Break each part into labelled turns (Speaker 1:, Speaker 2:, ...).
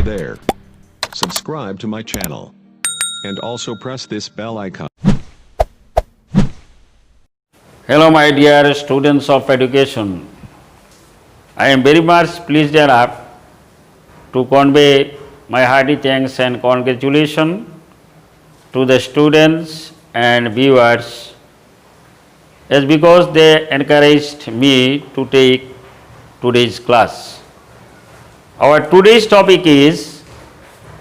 Speaker 1: there. Subscribe to my channel. And also press this bell icon.
Speaker 2: Hello my dear students of education. I am very much pleased enough to convey my hearty thanks and congratulations to the students and viewers as because they encouraged me to take today's class. Our today's topic is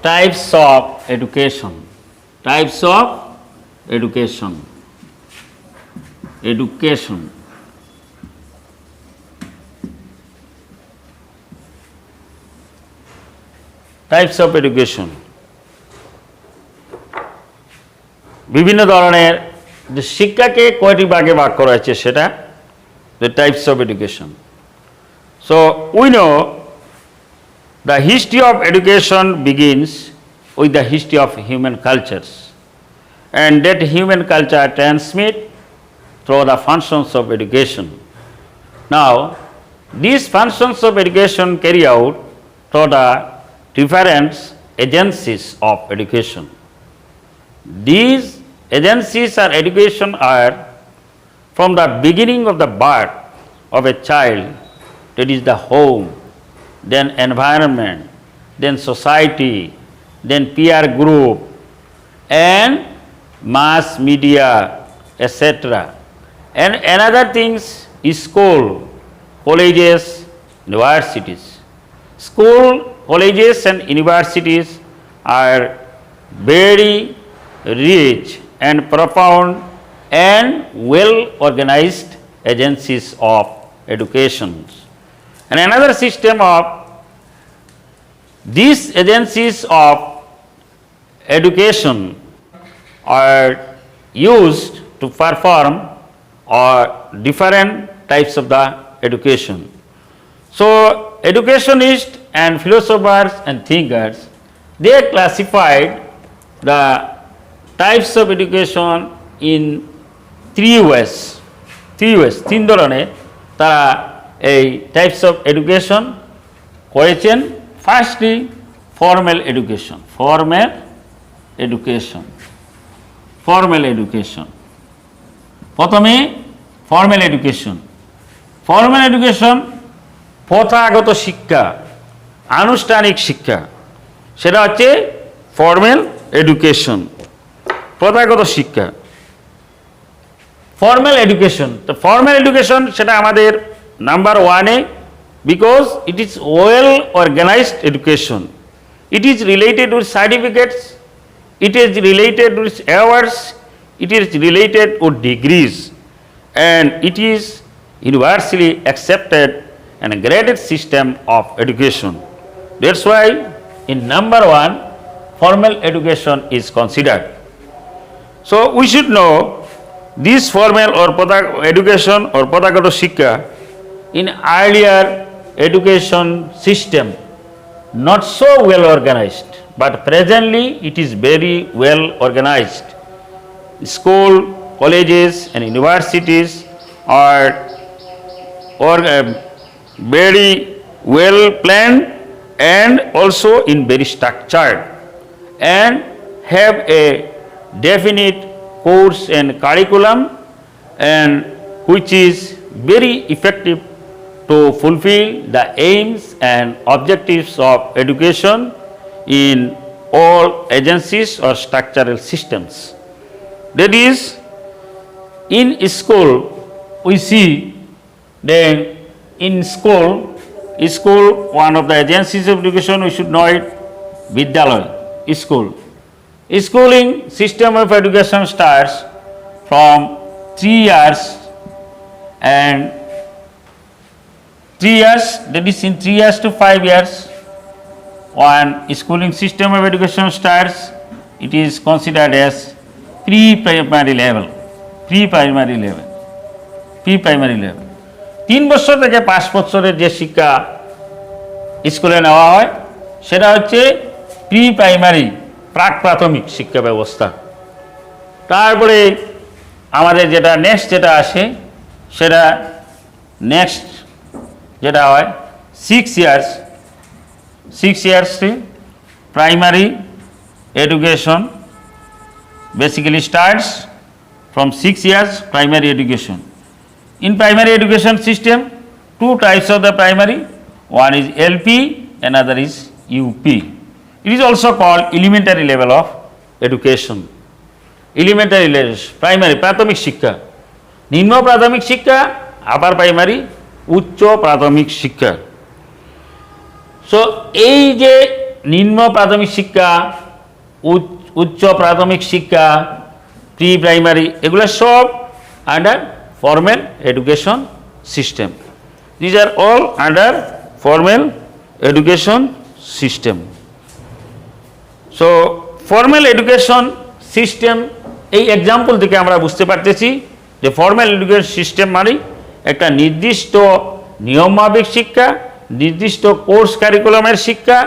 Speaker 2: types of education. Types of education. Education. Types of education. বিভিন্ন ধরনের যে শিক্ষাকে কয়টি ভাগে ভাগ করা হয়েছে সেটা the types of education. So we know the history of education begins with the history of human cultures, and that human culture transmit through the functions of education. Now, these functions of education carry out through the different agencies of education. These agencies or education are from the beginning of the birth of a child, that is the home, then environment, then society, then peer group, and mass media, etc. And another things is school, colleges, universities. School, colleges and universities are very rich and profound and well organized agencies of education. And another system of these agencies of education are used to perform or different types of the education. So educationists and philosophers and thinkers, they classified the types of education in three ways. তিন ধরনের তারা এই types of education করেছেন। Firstly formal education. Formal education. Formal education. প্রথমে formal education. Formal education প্রথাগত শিক্ষা, আনুষ্ঠানিক শিক্ষা, সেটা হচ্ছে ফর্মাল এডুকেশন, প্রথাগত শিক্ষা। ফর্মাল এডুকেশন, তো ফর্মাল এডুকেশন সেটা আমাদের নাম্বার ওয়ানে, because it is well organised education. It is related with certificates, it is related with awards, it is related with degrees, and it is universally accepted and a graded system of education. That's why in number one, formal education is considered. So we should know this formal or education or Padagato Shikha in earlier education system not so well organized, but presently it is very well organized. School, colleges and universities are very well planned and also in very structured and have a definite course and curriculum, and which is very effective to fulfill the aims and objectives of education in all agencies or structural systems. That is, in school we see then in school one of the agencies of education, we should know it, Vidyalaya, school. Schooling system of education starts from 3 years, and 3 years, that is in 3 years to 5 years. One schooling system of education starts, it is considered as pre-primary level. Pre-primary level. Pre-primary level. 3 বছর থেকে 5 বছরের যে শিক্ষা স্কুলে নেওয়া হয় সেটা হচ্ছে প্রি প্রাইমারি, প্রাক প্রাথমিক শিক্ষা ব্যবস্থা। তারপরে আমাদের যেটা নেক্সট যেটা আসে সেটা নেক্সট যেটা হয় 6 years primary education basically starts from 6 years primary education. In primary education system, two types of the primary, one is LP, another is UP. It is also called elementary level of education. Elementary level, primary, প্রাথমিক শিক্ষা, নিম্ন প্রাথমিক শিক্ষা, upper primary, উচ্চ প্রাথমিক শিক্ষা। So এই যে নিম্ন প্রাথমিক শিক্ষা, উচ্চ প্রাথমিক শিক্ষা, প্রি প্রাইমারি, এগুলো সব under formal education system. These are all under formal education system. So formal education system, এই এক্সাম্পল থেকে আমরা বুঝতে পারতেছি যে ফর্মাল এডুকেশন সিস্টেম মানে একটা নির্দিষ্ট নিয়মমাফিক শিক্ষা, নির্দিষ্ট কোর্স কারিকুলামের শিক্ষা,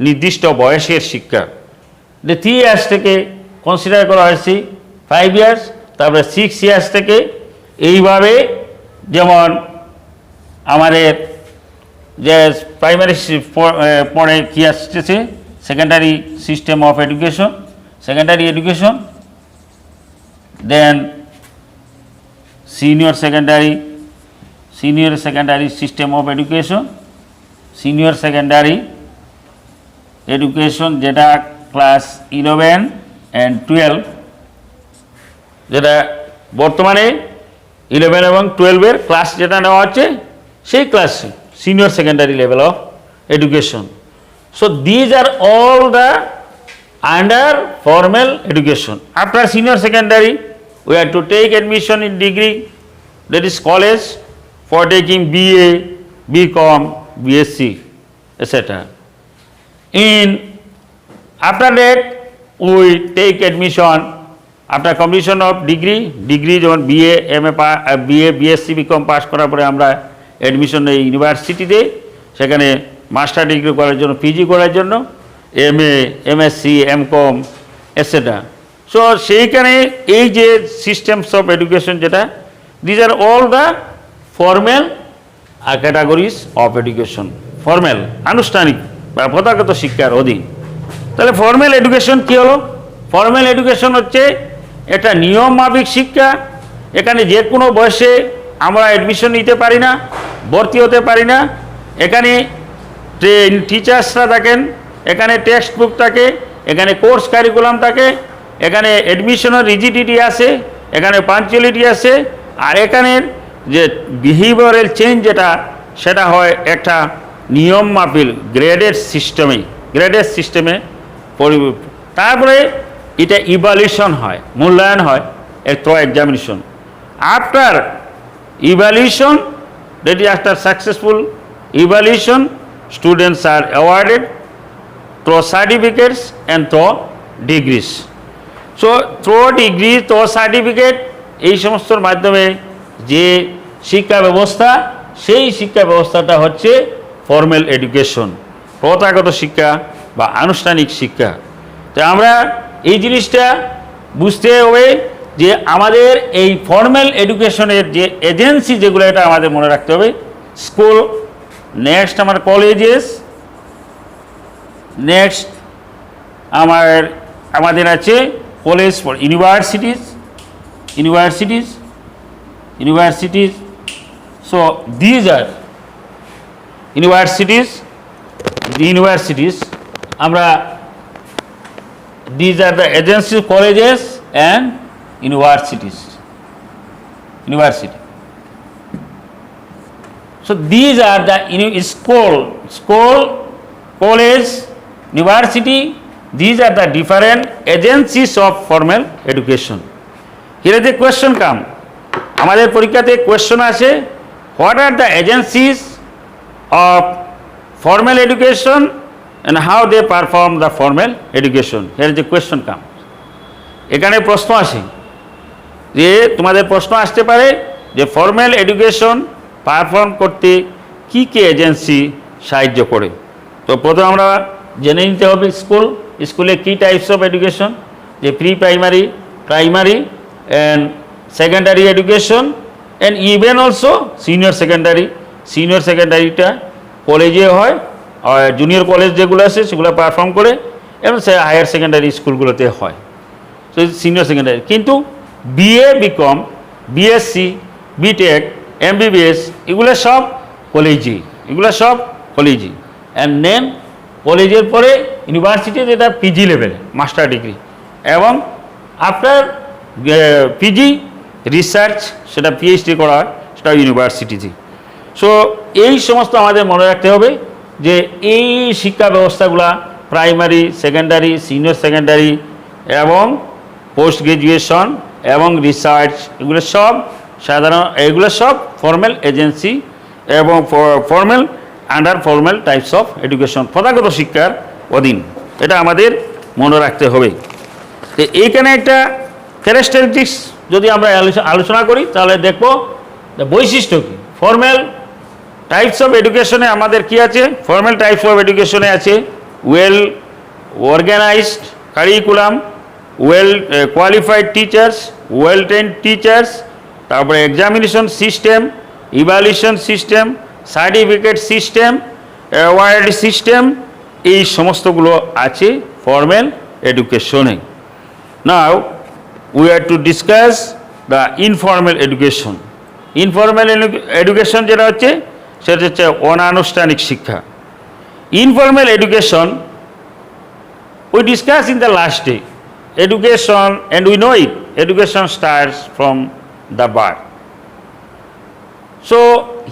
Speaker 2: নির্দিষ্ট বয়সের শিক্ষা। 3 ইয়ার্স থেকে কনসিডার করা হয়েছে 5 ইয়ার্স, তারপরে 6 ইয়ার্স থেকে এইভাবে, যেমন আমাদের যে প্রাইমারি পরে কী আসতেছে, secondary system of education, secondary education, then senior secondary system of education, senior secondary education যেটা ক্লাস 11 অ্যান্ড 12, যেটা বর্তমানে 11 এবং 12-এর ক্লাস যেটা নেওয়া হচ্ছে সেই class senior secondary level of education. So these are all the under formal education. After senior secondary we have to take admission in degree, that is college, for taking BA, BCom, BSc, etc. After that we take admission after completion of degree যেমন BA, BA, BSc, BCom pass করার পরে আমরা admission এই ইউনিভার্সিটিতে, সেখানে master degree করার জন্য, PG করার জন্য, MA, MSc, MCom, etc. So সেইখানে এই যে সিস্টেমস অফ এডুকেশন যেটা, these are all the formal categories of education. Formal আনুষ্ঠানিক বা প্রথাগত শিক্ষার অধীন। তাহলে ফর্মাল এডুকেশন কী হলো? ফর্মাল এডুকেশন হচ্ছে একটা নিয়ম মাফিক শিক্ষা। এখানে যে কোনো বয়সে আমরা অ্যাডমিশন নিতে পারি না, ভর্তি হতে পারি না। এখানে টিচার্সরা থাকেন, এখানে টেক্সট বুক থাকে, এখানে কোর্স কারিকুলাম থাকে, এখানে অ্যাডমিশনের রিজিডিটি আছে, এখানে পাঞ্চুয়ালিটি আছে, আর এখানের যে বিহেভিয়ারাল চেঞ্জ যেটা, সেটা হয় একটা নিয়ম মাফিক গ্রেডেড সিস্টেমে তারপরে এটা ইভ্যালুয়েশন হয়, মূল্যায়ন হয় through examination. After evaluation, that is after successful evaluation, students are awarded through certificates and through degrees. So through degree, through certificate, এই সমস্তর মাধ্যমে যে শিক্ষা ব্যবস্থা, সেই শিক্ষা ব্যবস্থাটা হচ্ছে ফর্মাল এডুকেশন, প্রথাগত শিক্ষা বা আনুষ্ঠানিক শিক্ষা। তো আমরা এই জিনিসটা বুঝতে হবে যে আমাদের এই ফর্মাল এডুকেশনের যে এজেন্সি যেগুলো, এটা আমাদের মনে রাখতে হবে। স্কুল, নেক্সট আমার কলেজেস, নেক্সট আমাদের আছে college for universities. So these are universities, আমরা these are the agencies, colleges and university. So these are the school, college, university. These are the different agencies of formal education. Here the question come. আমাদের পরীক্ষাতে question আসে, what are the agencies of formal education and how they perform the formal education? Here the question comes. এখানে প্রশ্ন আসে যে তোমাদের প্রশ্ন আসতে পারে যে ফর্মাল এডুকেশন পারফর্ম করতে কি কি এজেন্সি সাহায্য করে। তো প্রথমে আমরা জেনে নিতে হবে স্কুলে কি টাইপস অফ এডুকেশন, যে pre primary, primary and secondary education and even also senior সেকেন্ডারিটা কলেজে হয়, আর জুনিয়র কলেজ যেগুলো আছে সেগুলো পারফর্ম করে। এবং হায়ার সেকেন্ডারি স্কুলগুলোতে হয়, তো সিনিয়র সেকেন্ডারি। কিন্তু BA BCom, BSc, BTech, MBBS এগুলো সব কলেজে, এগুলো সব কলেজে। অ্যান্ড দেন কলেজের পরে ইউনিভার্সিটি, যেটা পিজি লেভেলে মাস্টার ডিগ্রি, এবং আফটার পিজি রিসার্চ, সেটা পিএইচডি করা হয়, সেটা ইউনিভার্সিটিতে। সো এই সমস্ত আমাদের মনে রাখতে হবে যে এই শিক্ষা ব্যবস্থাগুলা প্রাইমারি, সেকেন্ডারি, সিনিয়র সেকেন্ডারি এবং পোস্ট গ্রাজুয়েশন এবং রিসার্চ, এগুলো সব এগুলো সব ফর্মাল এজেন্সি এবং formal under formal types of education, প্রথাগত শিক্ষার অধীন। এটা আমাদের মনে রাখতে হবে। তো এইখানে একটা ক্যারেক্টারিস্টিক্স যদি আমরা আলোচনা করি তাহলে দেখব বৈশিষ্ট্য কী। ফর্মাল টাইপস অফ এডুকেশনে আমাদের কি আছে? ফর্মাল টাইপস অফ এডুকেশনে আছে well organised curriculum, well qualified teachers, well trained teachers, তারপরে examination system, evaluation system, certificate system, award system, এই সমস্তগুলো আছে ফর্মাল এডুকেশনে। Now we are to discuss the informal education. Informal education যেটা হচ্ছে সেটা হচ্ছে অনানুষ্ঠানিক শিক্ষা। Informal education we discussed in the last day. Education, and we know it, education starts from the birth. So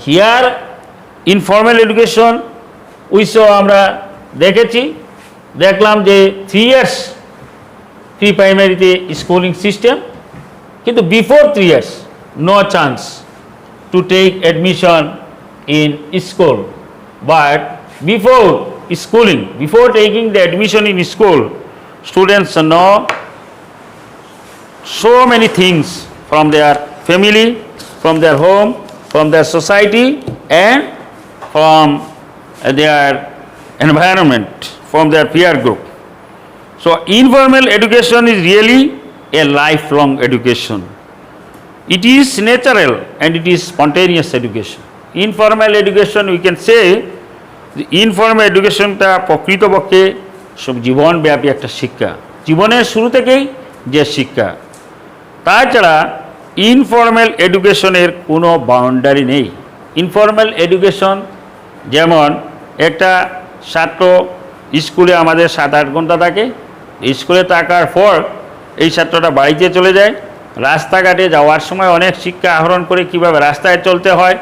Speaker 2: here informal education we saw, আমরা দেখলাম যে 3 years pre প্রাইমারিতে স্কুলিং সিস্টেম, কিন্তু before 3 years no chance to take admission in school, but before schooling, before taking the admission in school, students know so many things from their family, from their home, from their society, and from their environment, from their peer group. So informal education is really a lifelong education. It is natural and it is spontaneous education. Informal education, we can say informal এডুকেশনটা প্রকৃতপক্ষে সব জীবনব্যাপী একটা শিক্ষা, জীবনের শুরু থেকেই যে শিক্ষা। তাছাড়া ইনফর্মাল এডুকেশনের কোনো বাউন্ডারি নেই। ইনফর্মাল এডুকেশন যেমন একটা ছাত্র স্কুলে আমাদের 7-8 ঘন্টা থাকে, স্কুলে থাকার পর এই ছাত্রটা বাড়িতে চলে যায়, রাস্তাঘাটে যাওয়ার সময় অনেক শিক্ষা আহরণ করে কীভাবে রাস্তায় চলতে হয়,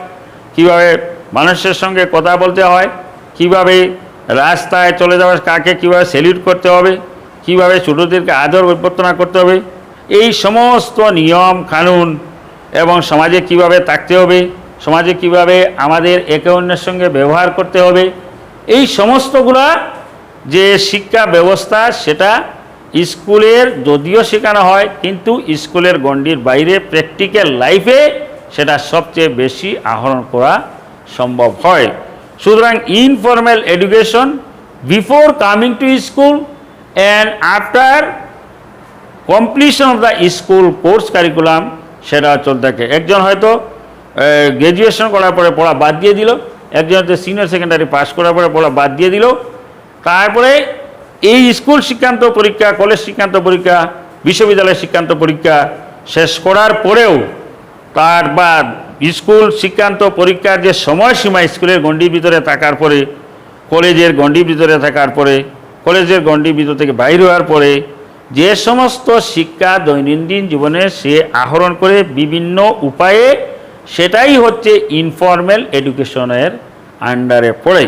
Speaker 2: কীভাবে মানুষের সঙ্গে কথা বলতে হয়, কীভাবে রাস্তায় চলে যাওয়ার কাকে কীভাবে স্যালিউট করতে হবে, কীভাবে ছোটোদেরকে আদর অভ্যর্থনা করতে হবে, এই সমস্ত নিয়ম কানুন এবং সমাজে কিভাবে থাকতে হবে, সমাজে কিভাবে আমাদের একে অন্যের সঙ্গে ব্যবহার করতে হবে, এই সমস্তগুলা যে শিক্ষা ব্যবস্থা সেটা স্কুলের যদিও শেখানো হয়, কিন্তু স্কুলের গণ্ডির বাইরে প্র্যাকটিক্যাল লাইফে সেটা সবচেয়ে বেশি আহরণ করা সম্ভব হয়। সুতরাং informal education before coming to school and after completion of the school course curriculum সেটা চলতে থাকে। একজন হয়তো গ্র্যাজুয়েশন করার পরে পড়া বাদ দিয়ে দিল, একজন হয়তো সিনিয়র সেকেন্ডারি পাস করার পরে পড়া বাদ দিয়ে দিল, তারপরে এই স্কুল শিক্ষান্ত পরীক্ষা, কলেজ শিক্ষান্ত পরীক্ষা, বিশ্ববিদ্যালয়ের শিক্ষান্ত পরীক্ষা শেষ করার পরেও তার বা স্কুল শিক্ষান্ত পরীক্ষার যে সময়সীমা স্কুলের গণ্ডির ভিতরে থাকার পরে, কলেজের গণ্ডির ভিতরে থাকার পরে, কলেজের গণ্ডির ভিতর থেকে বাইর হওয়ার পরে যে সমস্ত শিক্ষা দৈনন্দিন জীবনে সে আহরণ করে বিভিন্ন উপায়ে, সেটাই হচ্ছে ইনফর্মাল এডুকেশনের আন্ডারে পড়ে,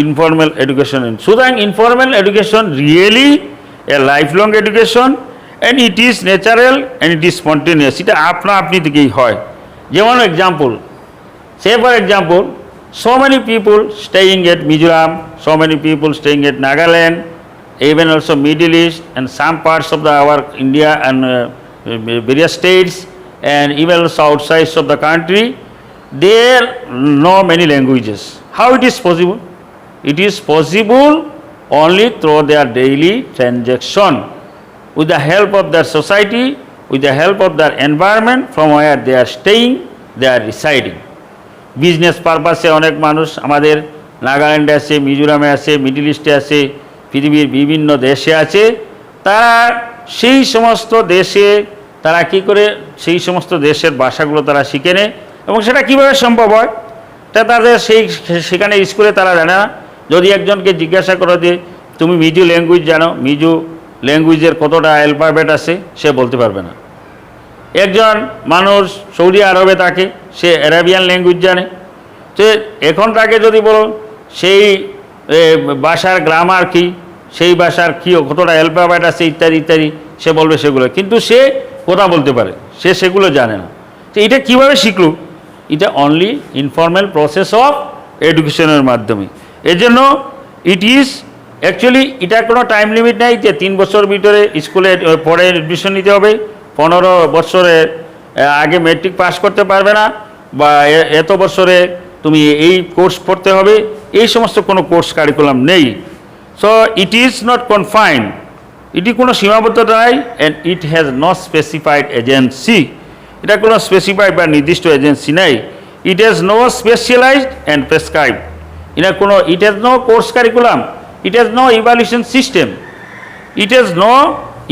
Speaker 2: ইনফর্মাল এডুকেশন। সুতরাং informal education really A life long education and it is natural and it is spontaneous. এটা আপনা আপনি থেকেই হয়। যেমন example, say for example, so many people staying at Mizoram, so many people staying at Nagaland, even also Middle East and some parts of our India and various states, and even also outside of the country, they know many languages. How it is possible? It is possible only through their daily transaction, with the help of their society, with the help of their environment from where they are staying, they are residing. Business পারপাসে অনেক মানুষ আমাদের নাগাল্যান্ডে আছে, মিজোরামে আছে, middle ইস্টে আছে, পৃথিবীর বিভিন্ন দেশে আছে, তারা সেই সমস্ত দেশে তারা কি করে সেই সমস্ত দেশের ভাষাগুলো তারা শিখে নেয়। এবং সেটা কীভাবে সম্ভব হয়, তা তাদের সেখানে স্কুলে তারা জানে না। যদি একজনকে জিজ্ঞাসা করো যে তুমি মিজো ল্যাঙ্গুয়েজ জানো, মিজো ল্যাঙ্গুয়েজের কতটা অ্যালফাবেট আছে, সে বলতে পারবে না। একজন মানুষ সৌদি আরবে থাকে, সে অ্যারাবিয়ান ল্যাঙ্গুয়েজ জানে, তো এখন তাকে যদি বলো সেই ভাষার গ্রামার কি, সেই ভাষার কী কতটা অ্যালফাবেট আছে ইত্যাদি ইত্যাদি, সে বলবে সেগুলো, কিন্তু সে কথা বলতে পারে, সে সেগুলো জানে না। তো এটা কীভাবে শিখলো? এটা অনলি ইনফর্মাল প্রসেস অফ এডুকেশনের মাধ্যমে। এজন্য ইট ইজ অ্যাকচুয়ালি এটার কোনো টাইম লিমিট নাই যে 3 বছর ভিতরে স্কুলে পড়ে এডমিশন নিতে হবে, 15 বছরের আগে ম্যাট্রিক পাস করতে পারবে না, বা এত বছরে তুমি এই কোর্স পড়তে হবে, এই সমস্ত কোনো কোর্স কারিকুলাম নেই। So it is not confined, এটি কোনো সীমাবদ্ধতা নাই, and it has not specified agency, এটা কোনো স্পেসিফাইড বা নির্দিষ্ট এজেন্সি নাই। It has no specialised and prescribe, এটা কোনো, it has no course curriculum, it has no evaluation system, it has no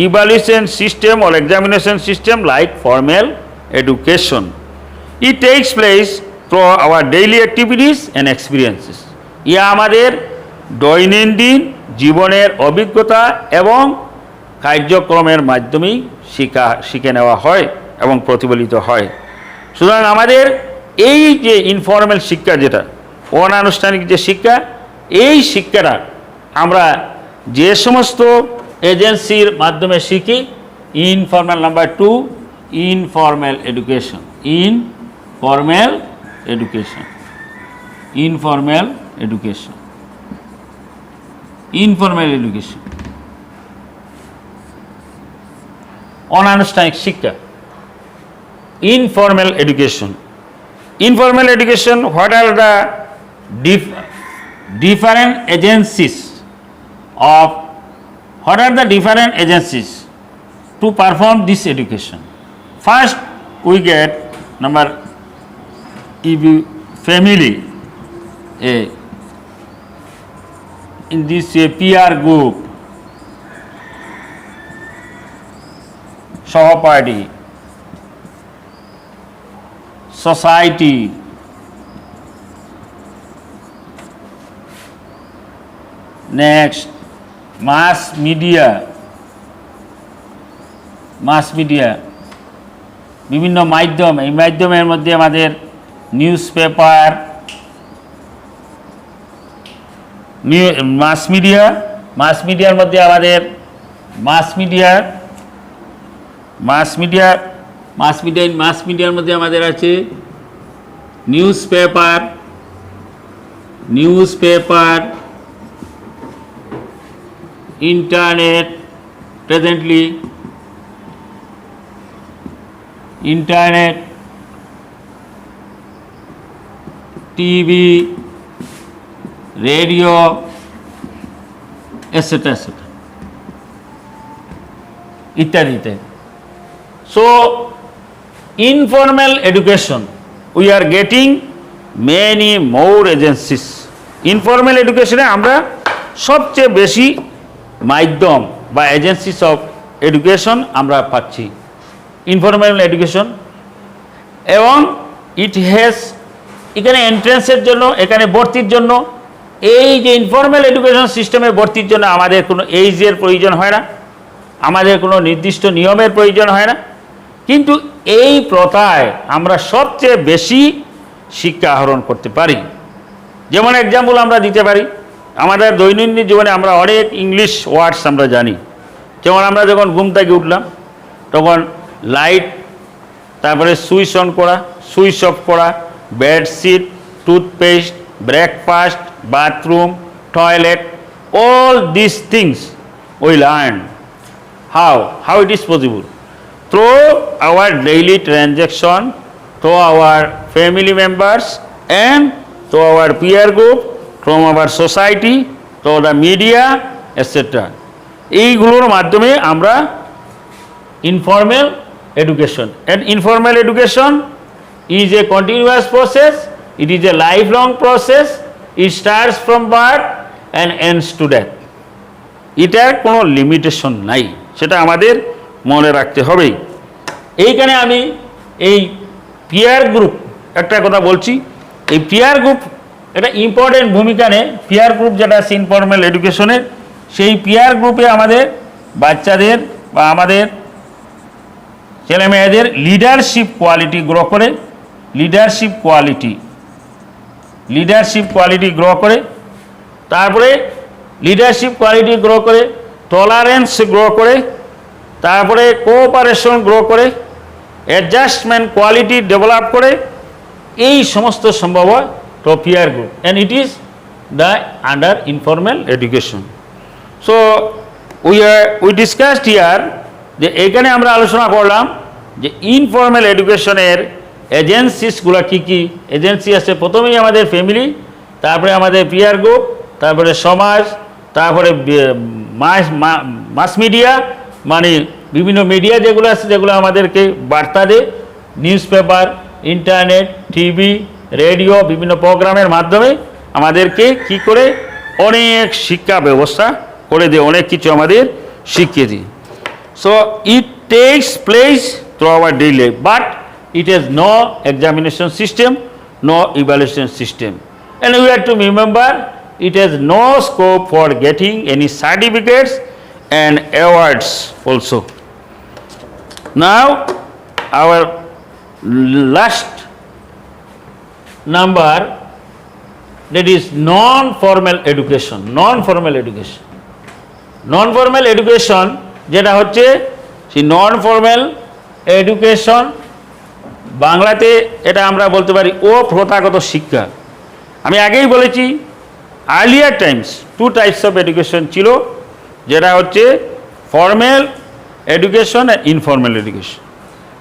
Speaker 2: evaluation system or examination system like formal education. It takes place through our daily activities and experiences. ইয়া আমাদের দৈনন্দিন জীবনের অভিজ্ঞতা এবং কার্যক্রমের মাধ্যমেই শিখে নেওয়া হয় এবং প্রতিফলিত হয়। সুতরাং আমাদের এই যে ইনফর্মাল শিক্ষা, যেটা অনানুষ্ঠানিক যে শিক্ষা, এই শিক্ষাটা আমরা যে সমস্ত এজেন্সির মাধ্যমে শিখি, informal, number 2 informal education, informal education, informal education, informal education, অনানুষ্ঠানিক শিক্ষা, informal education. Informal education, what are the different agencies to perform this education? First, we get number family, in this peer group, সহপাঠী, society, next mass media, বিভিন্ন মাধ্যম, এই মাধ্যমের মধ্যে আমাদের news paper, মাস মিডিয়ার মধ্যে আমাদের মাস মিডিয়ার মধ্যে আমাদের আছে news paper, internet, presently internet, TV, radio, etcetera ইত্যাদি ইত্যাদি। So, informal education, we are getting many more agencies. Informal education আমরা সবচেয়ে বেশি মাধ্যম বা এজেন্সিস অফ এডুকেশন আমরা পাচ্ছি, ইনফর্মাল এডুকেশন। এবং ইট হ্যাজ, এখানে এন্ট্রেন্সের জন্য, এখানে ভর্তির জন্য, এই যে ইনফর্মাল এডুকেশন সিস্টেমে ভর্তির জন্য আমাদের কোনো এইজের প্রয়োজন হয় না, আমাদের কোনো নির্দিষ্ট নিয়মের প্রয়োজন হয় না, কিন্তু এই প্রথায় আমরা সবচেয়ে বেশি শিক্ষা আহরণ করতে পারি। যেমন এক্সাম্পল আমরা দিতে পারি, আমাদের দৈনন্দিন জীবনে আমরা অনেক ইংলিশ ওয়ার্ডস আমরা জানি। যেমন আমরা যখন ঘুম থেকে উঠলাম, তখন লাইট, তারপরে সুইচ অন করা, সুইচ অফ করা, bedsheet, toothpaste, breakfast, bathroom, toilet, all these things we learn. How it is possible? Through our daily transaction, through our family members, and through our peer group, from our society, through the media, etc. এইগুলোর মাধ্যমে আমরা informal education, and informal education is a continuous process, it is a lifelong process, it starts from birth and ends to death. এটার কোনো limitation নাই, সেটা আমাদের মনে রাখতে হবেই। এইখানে আমি এই পিয়ার গ্রুপ একটা কথা বলছি। এই পিয়ার গ্রুপ এটা ইম্পর্টেন্ট ভূমিকা নেয়। পিয়ার গ্রুপ যেটা আছে ইনফর্মাল এডুকেশনের, সেই পিয়ার গ্রুপে আমাদের বাচ্চাদের বা আমাদের ছেলেমেয়েদের লিডারশিপ কোয়ালিটি গ্রো করে, লিডারশিপ কোয়ালিটি গ্রো করে, তারপরে লিডারশিপ কোয়ালিটি গ্রো করে, টলারেন্স গ্রো করে, তারপরে কোঅপারেশন গ্রো করে, অ্যাডজাস্টমেন্ট কোয়ালিটি ডেভেলপ করে, এই সমস্ত সম্ভব হয় তো peer group, and it is the under informal education. So we discussed here যে এখানে আমরা আলোচনা করলাম যে ইনফর্মাল এডুকেশনের এজেন্সিসগুলো কী কী এজেন্সি আছে। প্রথমেই আমাদের ফ্যামিলি, তারপরে আমাদের পিয়ার গ্রুপ, তারপরে সমাজ, তারপরে মাস মিডিয়া, মানে বিভিন্ন মিডিয়া যেগুলো আছে যেগুলো আমাদেরকে বার্তা দেয়, news paper, internet, TV, radio, বিভিন্ন প্রোগ্রামের মাধ্যমে আমাদেরকে কি করে অনেক শিক্ষা ব্যবস্থা করে দেয়, অনেক কিছু আমাদের শিখিয়ে দিই। So it tax place through our daily life, but it has no examination system, no evaluation system, and we have to remember it has no scope for getting any certificates and awards also. Now our last number, that is non-formal education. Non-formal education যেটা হচ্ছে সেই non-formal education, বাংলাতে এটা আমরা বলতে পারি অপ্রথাগত শিক্ষা। আমি আগেই বলেছি earlier times two types of education ছিল, যেটা হচ্ছে formal education and informal education,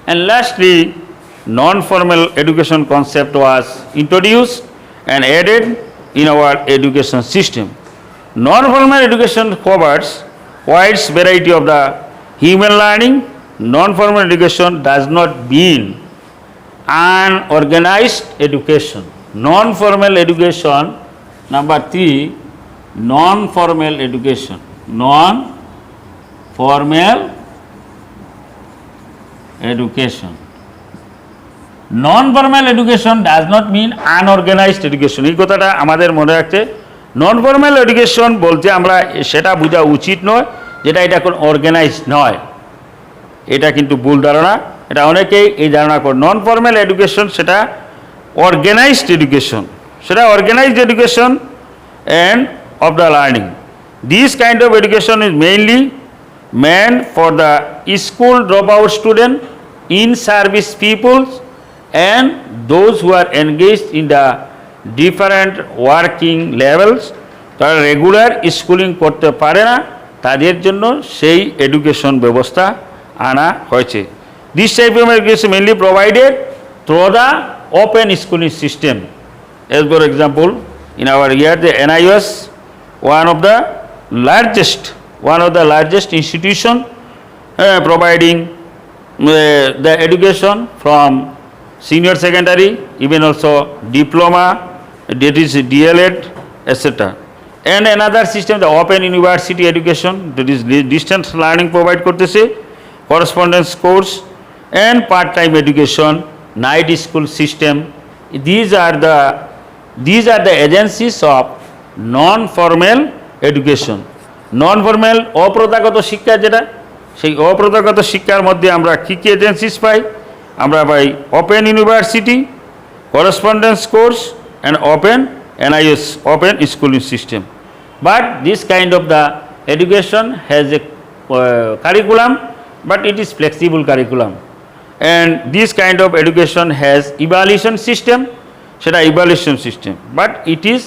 Speaker 2: and lastly non formal education concept was introduced and added in our education system. Non formal education covers wide variety of the human learning. Non formal education does not mean unorganized education. Non-formal education, number 3, non-formal education. Non-formal education. Non-formal education does not mean unorganized education. এই কথাটা আমাদের মনে রাখতে, নন formal education বলতে আমরা সেটা বোঝা উচিত নয় যেটা এটা কোন অর্গানাইজড নয়, এটা কিন্তু ভুল ধারণা। এটা অনেকেই এই ধারণা করে নন ফর্মাল এডুকেশন সেটা অর্গানাইজড এডুকেশন, সেটা organised education and of the learning. This kind of education is mainly meant for the school dropout student, in service peoples, and those who are engaged in the different working levels. তারা regular schooling করতে পারে না, তাদের জন্য সেই education ব্যবস্থা আনা হয়েছে। This type of education mainly provided through the open schooling system. As for example, in our year, the NIS, one of the largest institution providing the education from senior secondary, even also diploma, that is DLED, etc. And another system, the open university education, that is distance learning provide korteche, correspondence course, and part-time education, night school system. These are the agencies of non-formal education. Non-formal অপ্রথাগত শিক্ষা যেটা, সেই অপ্রথাগত শিক্ষার মধ্যে আমরা কী কী agencies পাই? আমরা পাই open university, correspondence course, and open NIS, open schooling system. But this kind of the education has a curriculum, but it is flexible curriculum. And this kind of education has evaluation system, সেটা evaluation system, but it is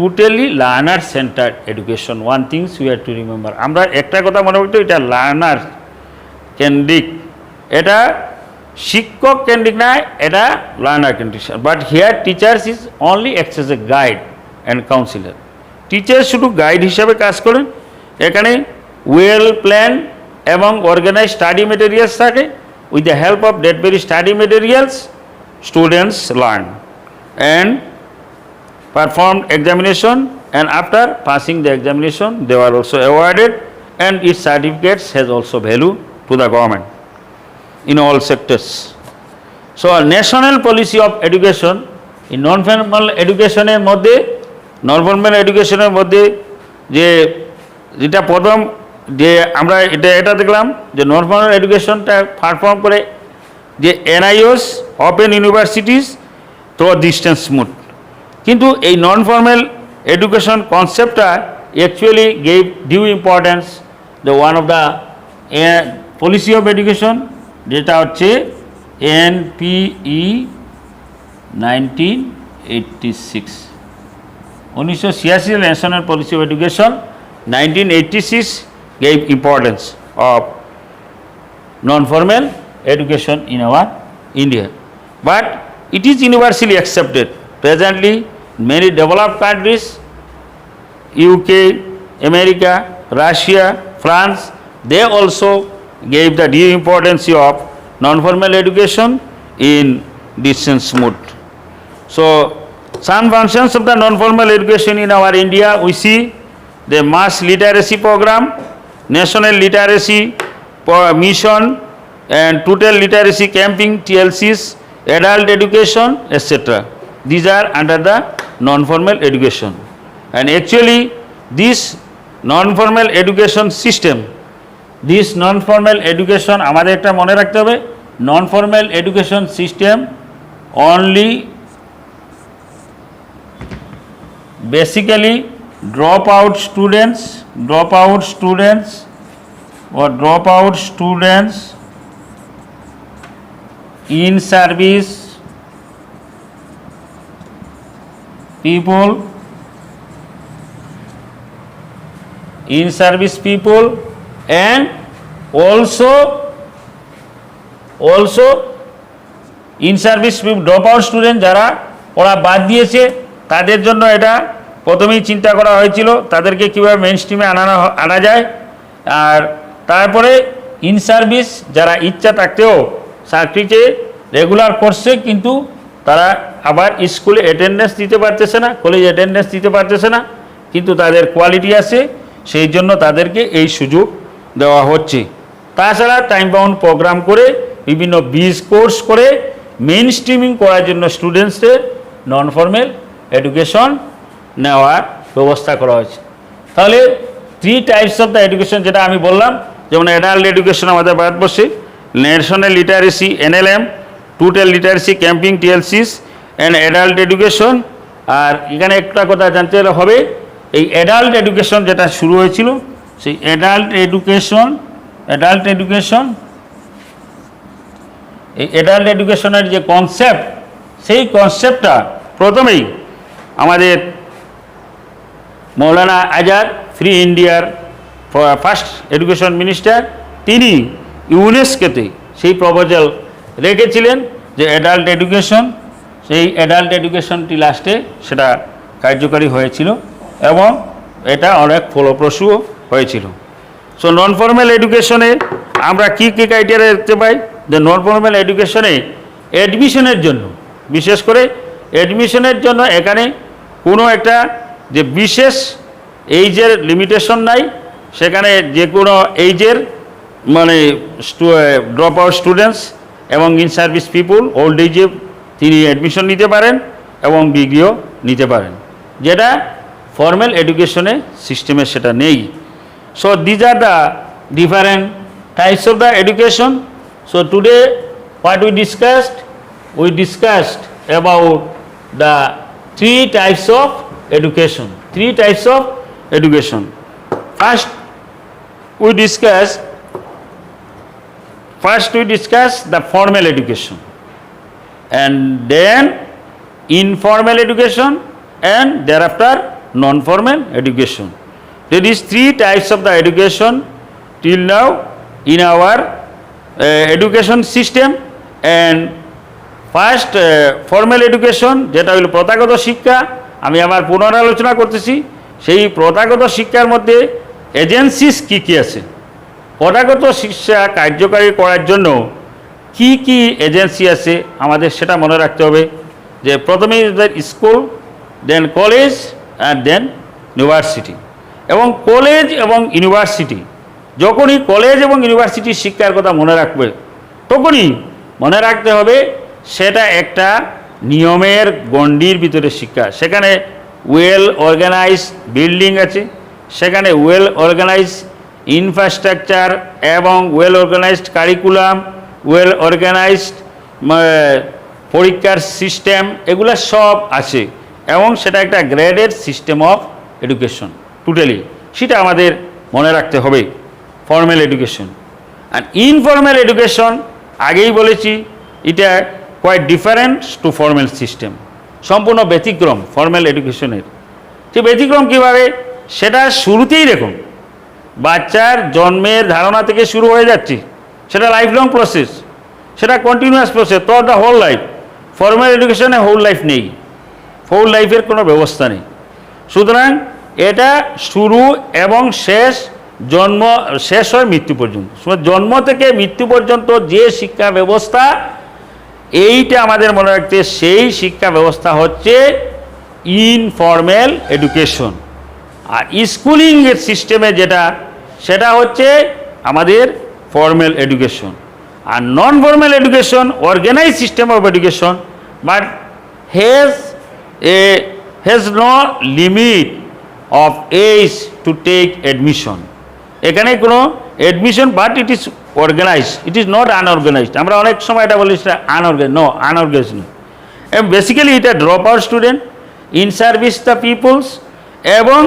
Speaker 2: totally learner centered education. One things we have to remember, আমরা একটা কথা মনে রাখতে, এটা learner কেন্দ্রিক, এটা শিক্ষক কেন্দ্রিক না, এটা লার্নার কেন্দ্রিক। But here teachers is only acts as a guide and councillor. Teacher শুধু গাইড হিসাবে কাজ করেন। এখানে ওয়েল প্ল্যান এবং অর্গানাইজ স্টাডি মেটেরিয়ালস থাকে। With the help of that very study materials students learn and performed examination and after passing the examination, they were also awarded, and its certificates has also value to the government in all sectors. So, national policy of education in non-formal education এর মধ্যে non-formal education এর মধ্যে যে যেটা প্রথম যে আমরা এটা দেখলাম যে non-formal educationটা পারফর্ম করে যে NIOS open universities through distance mode, কিন্তু এই non-formal education conceptটা actually gave due importance the one of the policy of education যেটা হচ্ছে NPE 1986 1986 National Policy of Education 1986 gave importance of non-formal education in our India, but it is universally accepted presently in many developed countries, UK, America, Russia, France. They also gave the due importance of non-formal education in distance mode. So, some functions of the non-formal education in our India, we see the mass literacy program, national literacy mission, and total literacy camping, TLCs, adult education, etc. These are under the non-formal education, and actually this non-formal education system, this non-formal education আমাদের একটা মনে রাখতে হবে, non-formal education system only basically dropout students in service people and also in service dropout student যারা ওরা বাদ দিয়েছে তাদের জন্য এটা প্রথমেই চিন্তা করা হয়েছিল তাদেরকে কীভাবে মেইন স্ট্রিমে আনা যায়, আর তারপরে ইন সার্ভিস যারা ইচ্ছা থাকতেও চাকরিতে রেগুলার করছে কিন্তু তারা আবার স্কুলে অ্যাটেন্ডেন্স দিতে পারতেছে না, কলেজ অ্যাটেন্ডেন্স দিতে পারতেছে না, কিন্তু তাদের কোয়ালিটি আছে, সেই জন্য তাদেরকে এই সুযোগ দেওয়া হচ্ছে। তাছাড়া টাইম বাউন্ড প্রোগ্রাম করে বিভিন্ন বিজ কোর্স করে মেইন স্ট্রিমিং করার জন্য স্টুডেন্টসদের নন ফর্মাল এডুকেশন নেওয়ার ব্যবস্থা করা হয়েছে। তাহলে 3 টাইপস অফ দ্য এডুকেশন যেটা আমি বললাম, যেমন অ্যাডাল্ট এডুকেশন আমাদের ভারতবর্ষে, national literacy NLM, total literacy camping TLCs and adult education. আর এখানে একটা কথা জানতে হবে, এই অ্যাডাল্ট এডুকেশন যেটা শুরু হয়েছিল সেই অ্যাডাল্ট এডুকেশনের যে কনসেপ্ট, সেই কনসেপ্টটা প্রথমেই আমাদের মৌলানা আজাদ ফ্রি ইন্ডিয়ার ফার্স্ট এডুকেশন মিনিস্টার, তিনি ইউনেস্কোতে সেই প্রপোজাল রেখেছিলেন যে অ্যাডাল্ট এডুকেশন, সেই অ্যাডাল্ট এডুকেশনটি লাস্টে সেটা কার্যকরী হয়েছিল এবং এটা অনেক ফলপ্রসূ হয়েছিল। সো নন ফর্মাল এডুকেশনে আমরা কী কী ক্রাইটেরিয়া দেখতে পাই, যে নন ফর্মাল এডুকেশনে অ্যাডমিশনের জন্য, বিশেষ করে অ্যাডমিশনের জন্য এখানে কোনো একটা যে বিশেষ এইজের লিমিটেশন নাই, সেখানে যে কোনো এইজের মানে ড্রপ আউট স্টুডেন্টস এবং ইন সার্ভিস পিপুল ওল্ড এজে তিনি অ্যাডমিশন নিতে পারেন এবং ডিগ্রিও নিতে পারেন, যেটা ফর্মাল এডুকেশনে সিস্টেমে সেটা নেই। So these are the different types of the education. So today what we discussed about the 3 types of education. First we discussed the formal education, and then informal education, and thereafter non-formal education. There is 3 types of the education till now in our education system, and first formal education যেটা হলো প্রথাগত শিক্ষা, আমি আবার পুনরালোচনা করতেছি, সেই প্রথাগত শিক্ষার মধ্যে এজেন্সিস কী কী আছে, প্রথাগত শিক্ষা কার্যকারী করার জন্য কি কি এজেন্সি আছে আমাদের সেটা মনে রাখতে হবে, যে প্রথমেই school, then college, and then university এবং কলেজ এবং ইউনিভার্সিটি। যখনই কলেজ এবং ইউনিভার্সিটির শিক্ষার কথা মনে রাখবে তখনই মনে রাখতে হবে সেটা একটা নিয়মের গণ্ডির ভিতরে শিক্ষা। সেখানে ওয়েল অর্গানাইজড বিল্ডিং আছে, সেখানে ওয়েল অর্গানাইজড ইনফ্রাস্ট্রাকচার এবং well organised curriculum, well organised পরীক্ষার সিস্টেম, এগুলো সব আছে এবং সেটা একটা graded system of education totally, সেটা আমাদের মনে রাখতে হবে। ফর্মাল এডুকেশন আর ইনফর্মাল এডুকেশন, আগেই বলেছি এটা quite different to formal system, সম্পূর্ণ ব্যতিক্রম ফর্মাল এডুকেশনের। সে ব্যতিক্রম কীভাবে? সেটা শুরুতেই দেখুন, বাচ্চার জন্মের ধারণা থেকে শুরু হয়ে যাচ্ছে, সেটা লাইফ লং প্রসেস, সেটা continuous process through the whole life. Formal এডুকেশনে হোল লাইফ নেই, হোল লাইফের কোনো ব্যবস্থা নেই। সুতরাং এটা শুরু এবং শেষ, জন্ম শেষ হয় মৃত্যু পর্যন্ত। জন্ম থেকে মৃত্যু পর্যন্ত যে শিক্ষা ব্যবস্থা, এইটা আমাদের মনে রাখতে, সেই শিক্ষা ব্যবস্থা হচ্ছে ইনফর্মাল এডুকেশন। আর স্কুলিংয়ের সিস্টেমে যেটা, সেটা হচ্ছে আমাদের ফর্মাল এডুকেশন। আর non formal education organise system of education, but has no limit of age to take admission. এখানে কোনো admission, but it is organise, it is not unorganised. আমরা অনেক সময় এটা বলি সেটা আনঅর্গানাইজ নয়। বেসিক্যালি এটা drop out student in service the peoples, এবং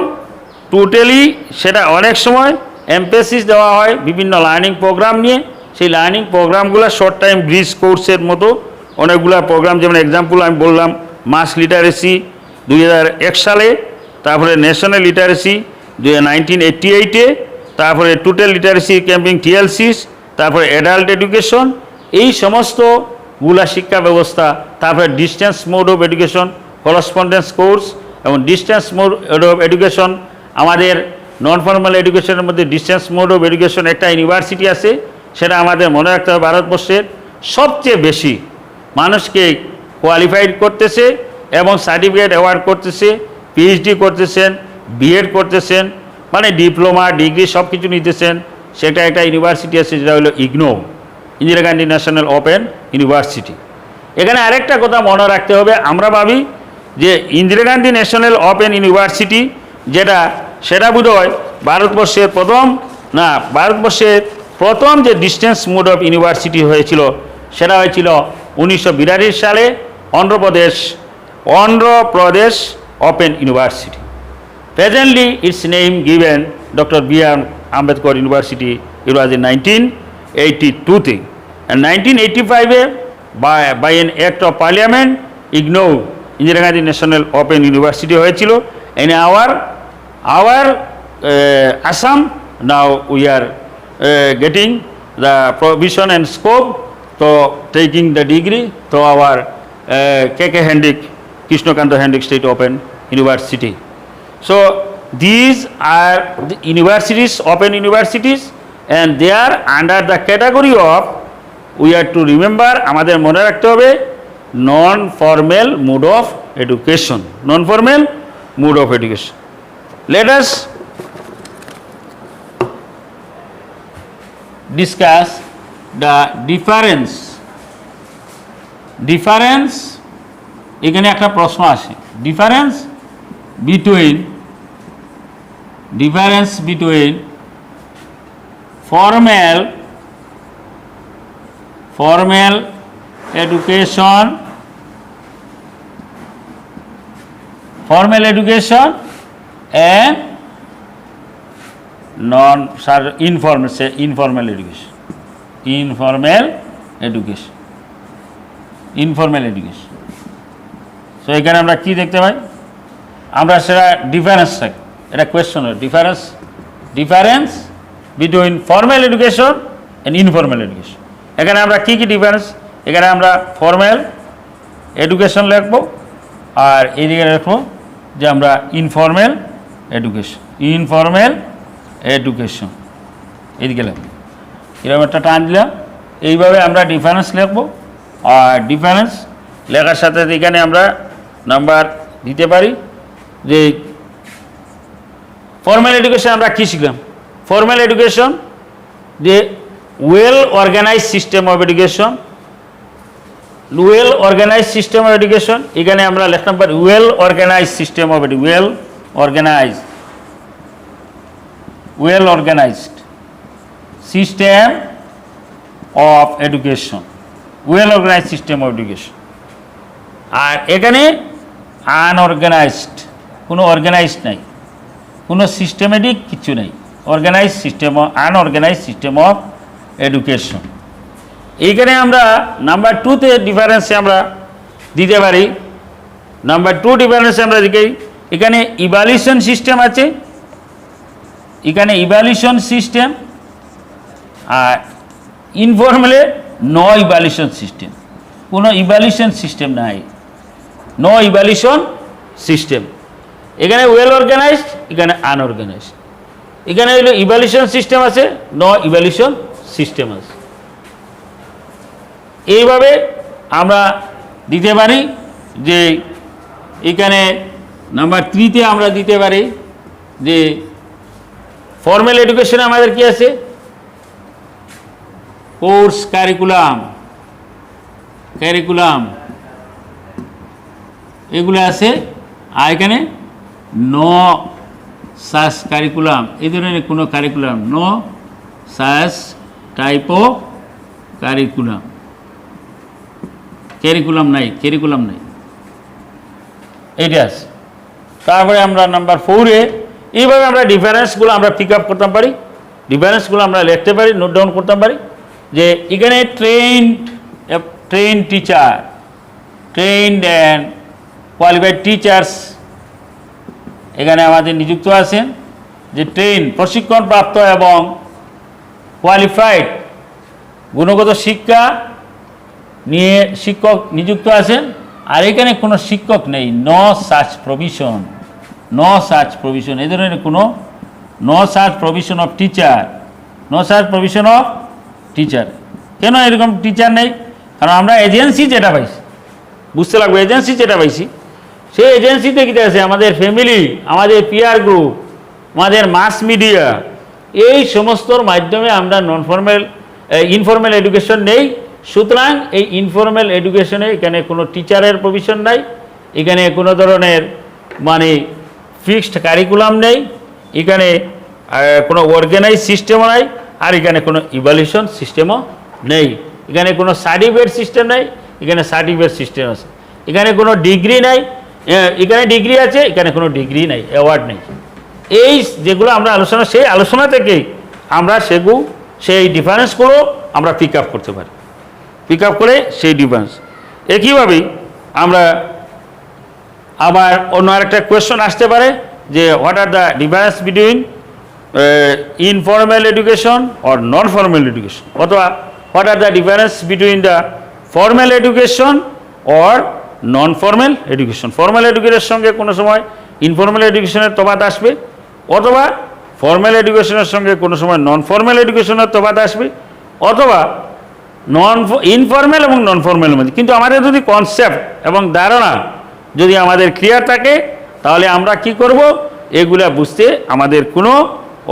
Speaker 2: টোটালি সেটা অনেক সময় এমফেসিস দেওয়া হয় বিভিন্ন লার্নিং প্রোগ্রাম নিয়ে। সেই লার্নিং প্রোগ্রামগুলো শর্ট টাইম ব্রিজ কোর্সের মতো অনেকগুলো প্রোগ্রাম, যেমন এক্সাম্পল আমি বললাম মাস লিটারেসি 2001 সালে, তারপরে ন্যাশনাল লিটারেসি 1988-এ, তারপরে টোটাল লিটারেসি ক্যাম্পিং TLCs, তারপরে অ্যাডাল্ট এডুকেশন, এই সমস্তগুলা শিক্ষা ব্যবস্থা। তারপরে distance mode of education, correspondence course এবং ডিস্টেন্স মোড অফ এডুকেশন। আমাদের নন ফর্মাল এডুকেশনের মধ্যে ডিস্টেন্স মোড অফ এডুকেশন একটা ইউনিভার্সিটি আছে, সেটা আমাদের মনে রাখতে হবে ভারতবর্ষের সবচেয়ে বেশি মানুষকে কোয়ালিফাইড করতেছে এবং সার্টিফিকেট অ্যাওয়ার্ড করতেছে, PhD করতেছেন, B.Ed করতেছেন, মানে ডিপ্লোমা ডিগ্রি সব কিছু নিতেছেন। সেটা একটা ইউনিভার্সিটি আছে, যেটা হলো ignore, Indira Gandhi national open university. এখানে আরেকটা কথা মনে রাখতে হবে, আমরা ভাবি যে Indira Gandhi national open university যেটা, সেটা বোধহয় ভারতবর্ষের প্রথম যে ডিস্টেন্স মোড অফ ইউনিভার্সিটি হয়েছিল, সেটা হয়েছিল 1942 সালে Andhra Pradesh open university. Presently, its name given Dr. B.R. Ambedkar University. It was in 1982 and 1985 by an act of parliament, IGNOU, Indira Gandhi National Open University হয়েছিল। In our Assam, now we are getting the provision and scope to taking the degree to our K.K. Hendrick, Krishnakanta Hendrick State Open University. So these are the universities, open universities, and they are under the category of, we have to remember, আমাদের মনে রাখতে হবে non formal mode of education, non formal mode of education. Let us discuss the difference এখানে একটা প্রশ্ন আসে, difference between formal education and informal education। So এখানে আমরা কি দেখতে পাই? আমরা সেটা ডিফারেন্স থাকি, এটা question, difference between formal education and informal education. এখানে আমরা কি ডিফারেন্স, এখানে আমরা ফর্মাল এডুকেশন লিখব, আর এইদিকে লিখব যে আমরা ইনফর্মাল এডুকেশন এইদিকে লিখব। এরকম একটা টান দিলাম, এইভাবে আমরা ডিফারেন্স লিখব। আর ডিফারেন্স লেখার সাথে এখানে আমরা নাম্বার দিতে পারি যে ফর্মাল এডুকেশন আমরা কী শিখলাম? ফর্মাল এডুকেশন যে well organize system of education, well organize system of education, এখানে আমরা লিখলাম পারি well organize system of well organized system of education, well organize system of education. আর এখানে আনঅর্গানাইজড, কোনো অর্গানাইজড নাই, কোনো সিস্টেমেটিক কিছু নেই, organize system of unorganize system of education. এইখানে আমরা নাম্বার 2-তে ডিফারেন্সে আমরা দিতে পারি। নাম্বার 2 ডিফারেন্সে আমরা দেখি এখানে ইভ্যালুয়েশন সিস্টেম আছে, এখানে ইভ্যালুয়েশন সিস্টেম, আর ইনফর্মালে নো ইভ্যালুয়েশন সিস্টেম, কোনো ইভ্যালুয়েশন সিস্টেম নাই, নো ইভ্যালুয়েশন সিস্টেম। এখানে ওয়েল অর্গানাইজড, এখানে আনঅর্গানাইজড। এখানে হলো ইভ্যালুয়েশন সিস্টেম আছে, নো ইভ্যালুয়েশন সিস্টেম আছে। এইভাবে আমরা দিতে পারি যে এখানে নাম্বার 3-তে আমরা দিতে পারি যে ফর্মাল এডুকেশনে আমাদের কি আছে? কোর্স কারিকুলাম এগুলো আছে, আর এখানে নো সাস কারিকুলাম, এই ধরনের কোনো curriculum, no such type of curriculum নাই, এইটা আছে। তারপরে আমরা নাম্বার 4-এ এইভাবে আমরা ডিফারেন্সগুলো আমরা পিক আপ করতে পারি, ডিফারেন্সগুলো আমরা লিখতে পারি, নোট ডাউন করতে পারি। যে এখানে train teacher, trend and qualified teachers এখানে আমাদের নিযুক্ত আছেন, যে প্রশিক্ষণপ্রাপ্ত এবং কোয়ালিফাইড গুণগত শিক্ষা নিয়ে শিক্ষক নিযুক্ত আছেন। আর এখানে কোনো শিক্ষক নেই, নো সাচ প্রভিশন, এই ধরনের কোনো no such provision of teacher. কেন এরকম টিচার নেই? কারণ আমরা এজেন্সি যেটা পাইছি, বুঝতে লাগবে, এজেন্সি যেটা পাইছি সেই এজেন্সিতে কী আছে? আমাদের ফ্যামিলি, আমাদের পিয়ার গ্রুপ, আমাদের মাস মিডিয়া, এই সমস্তর মাধ্যমে আমরা ইনফর্মাল এডুকেশন নেই। সুতরাং এই ইনফর্মাল এডুকেশনে এখানে কোনো টিচারের প্রভিশন নাই, এখানে কোনো ধরনের ফিক্সড কারিকুলাম নেই, এখানে কোনো অর্গানাইজ সিস্টেমও নাই, আর এখানে কোনো ইভ্যালুয়েশন সিস্টেমও নেই। এখানে কোনো সার্টিফিকেট সিস্টেম নেই, এখানে সার্টিফিকেট সিস্টেম আছে। এখানে কোনো ডিগ্রি নাই, এখানে ডিগ্রি আছে, এখানে কোনো ডিগ্রি নাই, অ্যাওয়ার্ড নেই। এই যেগুলো আমরা সেই আলোচনা থেকেই আমরা সেই ডিফারেন্সগুলো আমরা পিক আপ করতে পারি, পিক আপ করে সেই ডিফারেন্স। একইভাবেই আমরা আবার অন্য আরেকটা কোয়েশ্চন আসতে পারে যে what are the difference between informal education or non formal education, অথবা what are the difference between the formal education or non formal education. Formal এডুকেশনের সঙ্গে কোনো সময় ইনফর্মাল এডুকেশনের তফাৎ আসবে, অথবা ফর্মাল এডুকেশনের সঙ্গে কোনো সময় নন ফর্মাল এডুকেশনের তফাৎ আসবে, অথবা ইনফর্মাল এবং নন ফর্মালের মধ্যে। কিন্তু আমাদের যদি কনসেপ্ট এবং ধারণা যদি আমাদের ক্লিয়ার থাকে, তাহলে আমরা কি করব? এগুলা বুঝতে আমাদের কোনো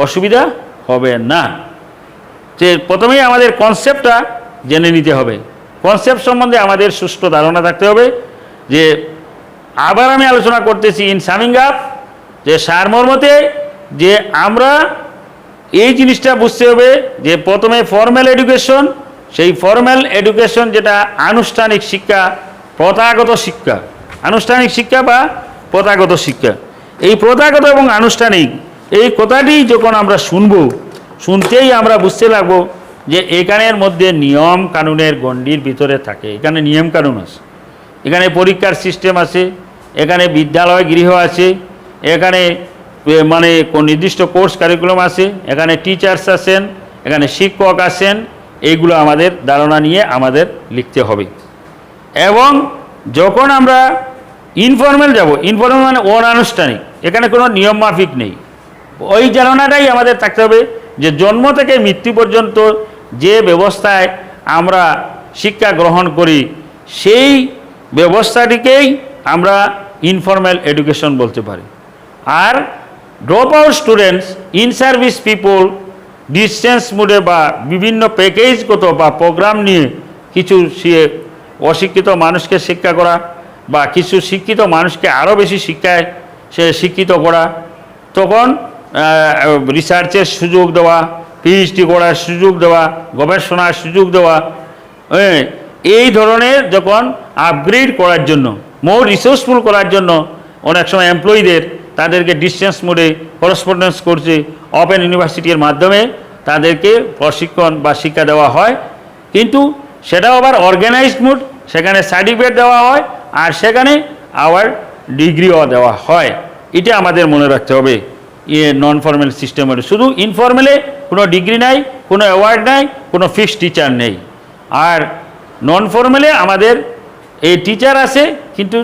Speaker 2: অসুবিধা হবে না। যে প্রথমেই আমাদের কনসেপ্টটা জেনে নিতে হবে, কনসেপ্ট সম্বন্ধে আমাদের সুষ্ঠু ধারণা থাকতে হবে। যে আবার আমি আলোচনা করতেছি ইন সামিং আপ, যে সারমর্মতে যে আমরা এই জিনিসটা বুঝতে হবে যে প্রথমে ফর্মাল এডুকেশন, সেই ফর্মাল এডুকেশন যেটা আনুষ্ঠানিক শিক্ষা, আনুষ্ঠানিক শিক্ষা বা প্রথাগত শিক্ষা, এই প্রথাগত এবং আনুষ্ঠানিক এই কথাটি যখন আমরা শুনতেই আমরা বুঝতে লাগবো যে এখানের মধ্যে নিয়ম কানুনের গণ্ডির ভিতরে থাকে। এখানে নিয়ম কানুন আছে, এখানে পরীক্ষার সিস্টেম আছে, এখানে বিদ্যালয় গৃহ আছে, এখানে কোন নির্দিষ্ট কোর্স কারিকুলাম আছে, এখানে টিচার্স আছেন, এখানে শিক্ষক আছেন। এইগুলো আমাদের ধারণা নিয়ে আমাদের লিখতে হবে। এবং যখন আমরা ইনফর্মাল যাব, ইনফর্মাল মানে অনানুষ্ঠানিক, এখানে কোনো নিয়ম মাফিক নেই, ওই ধারণাটাই আমাদের থাকতে হবে যে জন্ম থেকে মৃত্যু পর্যন্ত যে ব্যবস্থায় আমরা শিক্ষা গ্রহণ করি, সেই ব্যবস্থাটিকেই আমরা ইনফর্মাল এডুকেশন বলতে পারি। আর drop out students, in service people distance মোডে বা বিভিন্ন প্যাকেজগত বা প্রোগ্রাম নিয়ে কিছু অশিক্ষিত মানুষকে শিক্ষা করা বা কিছু শিক্ষিত মানুষকে আরও বেশি শিক্ষায় সে শিক্ষিত করা, তখন রিসার্চের সুযোগ দেওয়া, পিএইচডি করার সুযোগ দেওয়া, গবেষণার সুযোগ দেওয়া, এই ধরনের যখন আপগ্রেড করার জন্য, মোর রিসোর্সফুল করার জন্য অনেক সময় এমপ্লয়ীদের তাদেরকে ডিস্টেন্স মোডে করসপন্ডেন্স করছে ওপেন ইউনিভার্সিটির মাধ্যমে তাদেরকে প্রশিক্ষণ বা শিক্ষা দেওয়া হয়, কিন্তু সেটাও আবার অর্গানাইজড মোড, সেখানে সার্টিফিকেট দেওয়া হয় আর সেখানে আবার ডিগ্রিও দেওয়া হয়। এটা আমাদের মনে রাখতে হবে নন ফর্মাল সিস্টেমের। শুধু ইনফর্মালে কোনো ডিগ্রি নাই, কোনো অ্যাওয়ার্ড নাই, কোনো ফিক্সড টিচার নেই। আর নন ফর্মালে আমাদের এই টিচার আছে, কিন্তু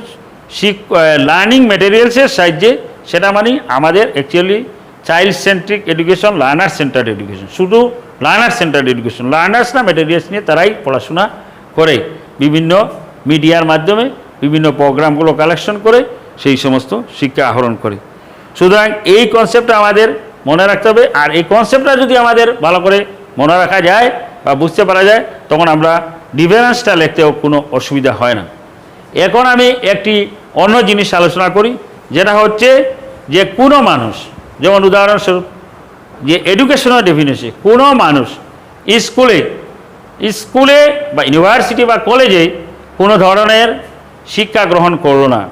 Speaker 2: লার্নিং ম্যাটেরিয়ালসের সাহায্যে, সেটা মানে আমাদের actually child centric education, learner centred education, শুধু লার্নার সেন্টার্ড এডুকেশন। লার্নার্স না ম্যাটেরিয়ালস নিয়ে তারাই পড়াশোনা করে, বিভিন্ন মিডিয়ার মাধ্যমে বিভিন্ন প্রোগ্রামগুলো কালেকশন করে সেই সমস্ত শিক্ষা আহরণ করে। সুতরাং এই কনসেপ্টটা আমাদের মনে রাখতে হবে। আর এই কনসেপ্টটা যদি আমাদের ভালো করে মনে রাখা যায় বা বুঝতে পারা যায়, তখন আমরা ডিফারেন্সটা লিখতেও কোনো অসুবিধা হয় না। এখন আমি একটি অন্য জিনিস আলোচনা করি, যেটা হচ্ছে যে কোনো মানুষ, যেমন উদাহরণস্বরূপ যে এডুকেশনাল ডেফিনেশন, কোনো মানুষ স্কুলে বা ইউনিভার্সিটি বা কলেজে কোনো ধরনের শিক্ষা গ্রহণ করলো না,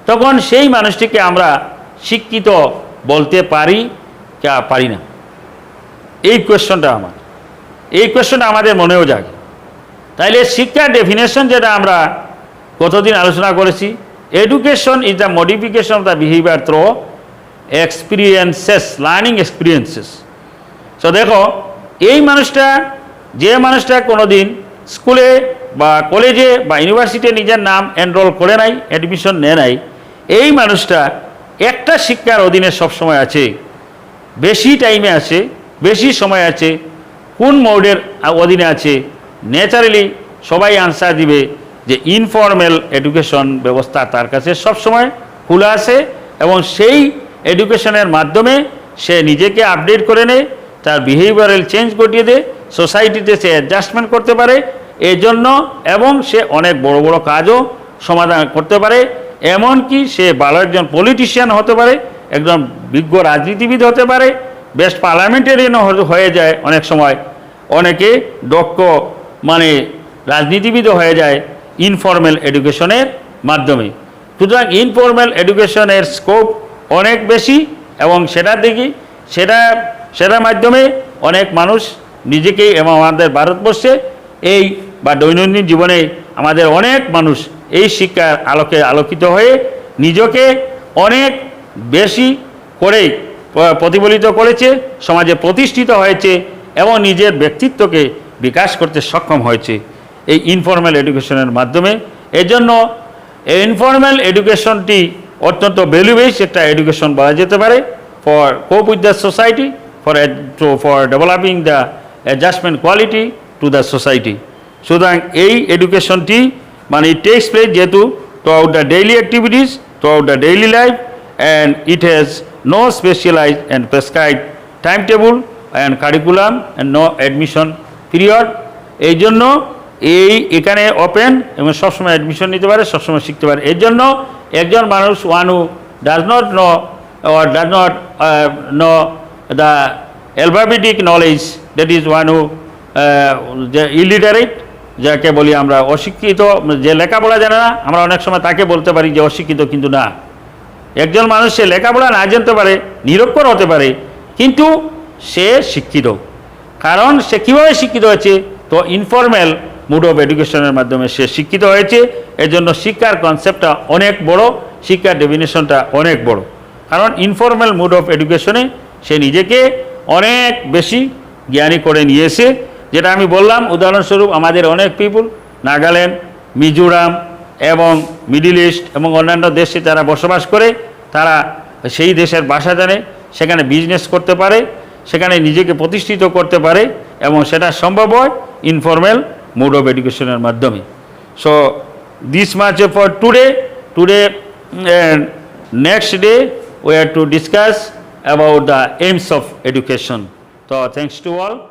Speaker 2: তখন সেই মানুষটিকে আমরা শিক্ষিত বলতে পারি কে পারি না? এই কোয়েশ্চনটা আমাদের মনেও জাগে। তাইলে শিক্ষার ডেফিনেশন যেটা আমরা কতদিন আলোচনা করেছি, education is the modification of the behaviour through experiences, learning experiences. So দেখো, এই মানুষটা, যে মানুষটা কোনো দিন স্কুলে বা কলেজে বা ইউনিভার্সিটিতে নিজের নাম এনরোল করে নাই, অ্যাডমিশন নেয় নাই, এই মানুষটা একটা শিক্ষার অধীনে সবসময় আছে, বেশি টাইমে আছে, বেশি সময় আছে, কোন মোডের অধীনে আছে? ন্যাচারালি সবাই আনসার দিবে যে ইনফর্মাল এডুকেশন ব্যবস্থা তার কাছে সবসময় খোলা আছে, এবং সেই এডুকেশনের মাধ্যমে সে নিজেকে আপডেট করে নেয়, তার বিহেভিয়ারাল চেঞ্জ ঘটিয়ে দেয়, সোসাইটিতে সে অ্যাডজাস্টমেন্ট করতে পারে এজন্য, এবং সে অনেক বড় বড় কাজও সমাধান করতে পারে। এমনকি সে ভালো একজন পলিটিশিয়ান হতে পারে, একজন বিজ্ঞ রাজনীতিবিদ হতে পারে, বেস্ট পার্লামেন্টারিয়ানও হয়ে যায় অনেক সময়, অনেকে দক্ষ রাজনীতিবিদও হয়ে যায় ইনফর্মাল এডুকেশনের মাধ্যমে। সুতরাং ইনফর্মাল এডুকেশনের স্কোপ অনেক বেশি, এবং সেটার মাধ্যমে অনেক মানুষ নিজেকে, এবং আমাদের ভারতবর্ষে এই বা দৈনন্দিন জীবনে আমাদের অনেক মানুষ এই শিক্ষার আলোকে আলোকিত হয়ে নিজেকে অনেক বেশি করে প্রতিফলিত করেছে, সমাজে প্রতিষ্ঠিত হয়েছে, এবং নিজের ব্যক্তিত্বকে বিকাশ করতে সক্ষম হয়েছে এই ইনফর্মাল এডুকেশনের মাধ্যমে। এজন্য ইনফর্মাল এডুকেশনটি অত্যন্ত ভ্যালু বেস একটা এডুকেশন বলা যেতে পারে for cope with the society, for developing the adjustment quality to the society. সুতরাং এই এডুকেশনটি ইট টেক্স প্লেস যেহেতু throughout the daily activities, throughout the daily life, and it has no specialised and prescribed time table and curriculum and no admission period. এই জন্য এখানে open, এবং সবসময় admission নিতে পারে, সবসময় শিখতে পারে। এর জন্য একজন মানুষ, one who does not know or does not know the alphabetic knowledge, that is one who illiterate, যাকে বলি আমরা অশিক্ষিত, যে লেখাপড়া জানে না, আমরা অনেক সময় তাকে বলতে পারি যে অশিক্ষিত, কিন্তু না। একজন মানুষ সে লেখাপড়া না জানতে পারে, নিরক্ষর হতে পারে, কিন্তু সে শিক্ষিত। কারণ সে কীভাবে শিক্ষিত হয়েছে? তো ইনফর্মাল মুড অফ এডুকেশনের মাধ্যমে সে শিক্ষিত হয়েছে। এর জন্য শিক্ষার কনসেপ্টটা অনেক বড়, শিক্ষার ডেফিনেশনটা অনেক বড়। কারণ ইনফর্মাল মুড অফ এডুকেশনে সে নিজেকে অনেক বেশি জ্ঞানী করে নিয়েছে। যেটা আমি বললাম, উদাহরণস্বরূপ আমাদের অনেক পিপুল নাগাল্যান্ড, মিজোরাম এবং মিডিল ইস্ট এবং অন্যান্য দেশে যারা বসবাস করে, তারা সেই দেশের ভাষা জানে, সেখানে বিজনেস করতে পারে, সেখানে নিজেকে প্রতিষ্ঠিত করতে পারে, এবং সেটা সম্ভব হয় ইনফর্মাল মুড অফ এডুকেশনের মাধ্যমে। So this much for today. Next day we have to discuss about the aims of education. So thanks to all.